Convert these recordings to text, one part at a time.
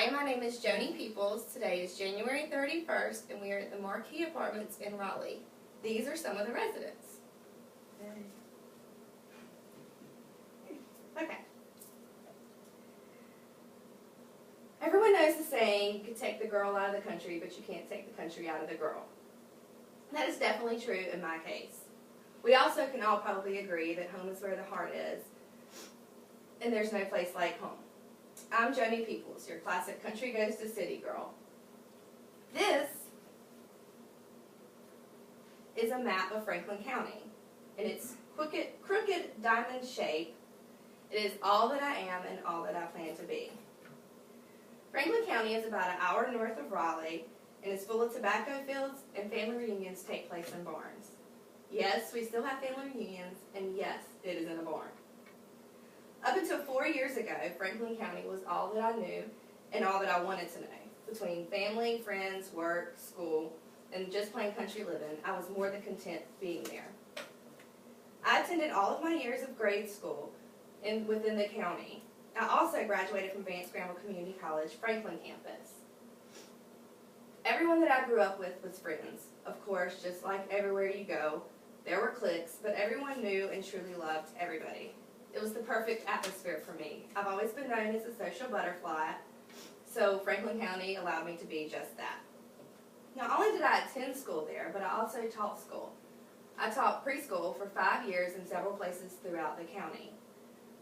Hi, my name is Joni Peoples. Today is January 31st, and we are at the Marquee Apartments in Raleigh. These are some of the residents. Okay. Everyone knows the saying, you can take the girl out of the country, but you can't take the country out of the girl. That is definitely true in my case. We also can all probably agree that home is where the heart is, and there's no place like home. I'm Joni Peoples, your classic country goes to city girl. This is a map of Franklin County, and it's crooked diamond shape. It is all that I am and all that I plan to be. Franklin County is about an hour north of Raleigh and is full of tobacco fields, and family reunions take place in barns. Yes, we still have family reunions, and yes, it is in a barn. Up until 4 years ago, Franklin County was all that I knew and all that I wanted to know. Between family, friends, work, school, and just plain country living, I was more than content being there. I attended all of my years of grade school within the county. I also graduated from Vance Granville Community College, Franklin campus. Everyone that I grew up with was friends. Of course, just like everywhere you go, there were cliques, but everyone knew and truly loved everybody. It was the perfect atmosphere for me. I've always been known as a social butterfly, so Franklin County allowed me to be just that. Not only did I attend school there, but I also taught school. I taught preschool for 5 years in several places throughout the county.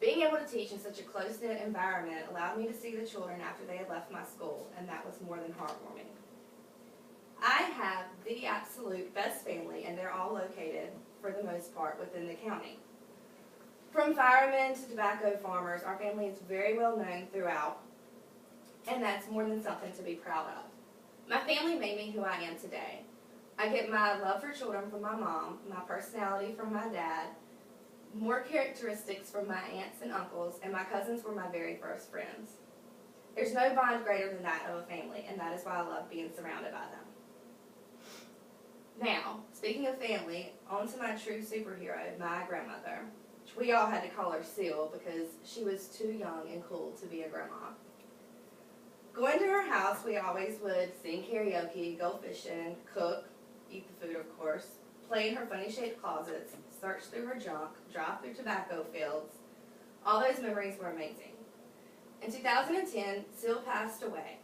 Being able to teach in such a close-knit environment allowed me to see the children after they had left my school, and that was more than heartwarming. I have the absolute best family, and they're all located, for the most part, within the county. From firemen to tobacco farmers, our family is very well known throughout, and that's more than something to be proud of. My family made me who I am today. I get my love for children from my mom, my personality from my dad, more characteristics from my aunts and uncles, and my cousins were my very first friends. There's no bond greater than that of a family, and that is why I love being surrounded by them. Now, speaking of family, on to my true superhero, my grandmother. We all had to call her Seal because she was too young and cool to be a grandma. Going to her house, we always would sing karaoke, go fishing, cook, eat the food of course, play in her funny-shaped closets, search through her junk, drive through tobacco fields. All those memories were amazing. In 2010, Seal passed away.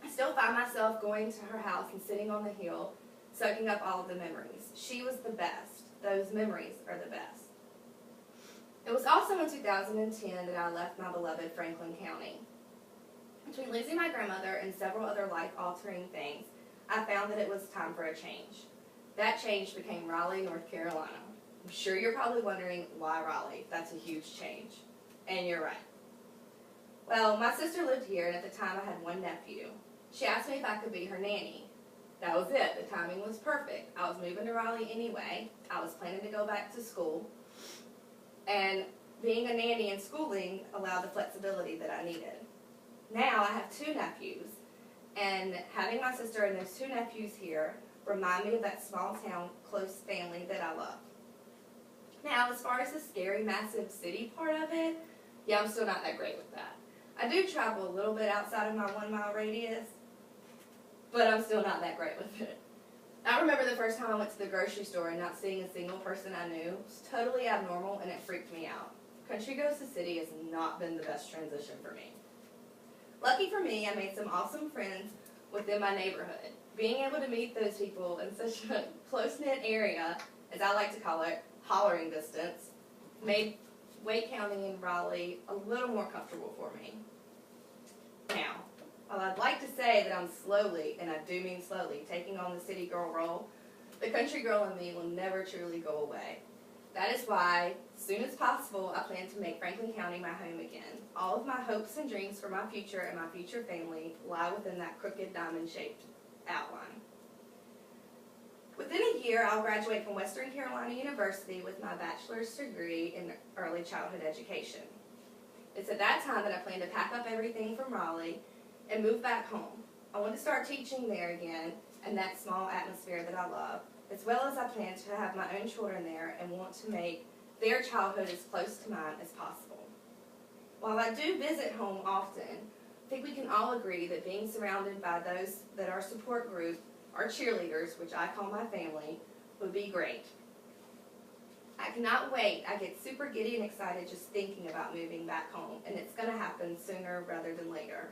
I still find myself going to her house and sitting on the hill, soaking up all of the memories. She was the best. Those memories are the best. It was also in 2010 that I left my beloved Franklin County. Between losing my grandmother and several other life-altering things, I found that it was time for a change. That change became Raleigh, North Carolina. I'm sure you're probably wondering, why Raleigh? That's a huge change. And you're right. Well, my sister lived here, and at the time I had one nephew. She asked me if I could be her nanny. That was it. The timing was perfect. I was moving to Raleigh anyway. I was planning to go back to school. And being a nanny and schooling allowed the flexibility that I needed. Now I have 2 nephews, and having my sister and those 2 nephews here remind me of that small town, close family that I love. Now, as far as the scary, massive city part of it, yeah, I'm still not that great with that. I do travel a little bit outside of my 1-mile radius, but I'm still not that great with it. I remember the first time I went to the grocery store and not seeing a single person I knew. It was totally abnormal, and it freaked me out. Country goes to city has not been the best transition for me. Lucky for me, I made some awesome friends within my neighborhood. Being able to meet those people in such a close-knit area, as I like to call it, hollering distance, made Wake County and Raleigh a little more comfortable for me. Now, while I'd like to say that I'm slowly, and I do mean slowly, taking on the city girl role, the country girl in me will never truly go away. That is why, as soon as possible, I plan to make Franklin County my home again. All of my hopes and dreams for my future and my future family lie within that crooked diamond-shaped outline. Within a year, I'll graduate from Western Carolina University with my bachelor's degree in early childhood education. It's at that time that I plan to pack up everything from Raleigh and move back home. I want to start teaching there again in that small atmosphere that I love, as well as I plan to have my own children there and want to make their childhood as close to mine as possible. While I do visit home often, I think we can all agree that being surrounded by those that our support group, our cheerleaders, which I call my family, would be great. I cannot wait. I get super giddy and excited just thinking about moving back home, and it's going to happen sooner rather than later.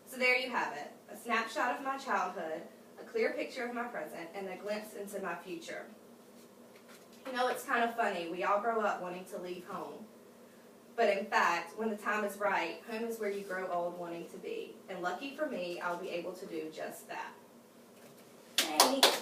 So there you have it, a snapshot of my childhood, a clear picture of my present, and a glimpse into my future. You know, it's kind of funny. We all grow up wanting to leave home. But in fact, when the time is right, home is where you grow old wanting to be. And lucky for me, I'll be able to do just that. Thanks.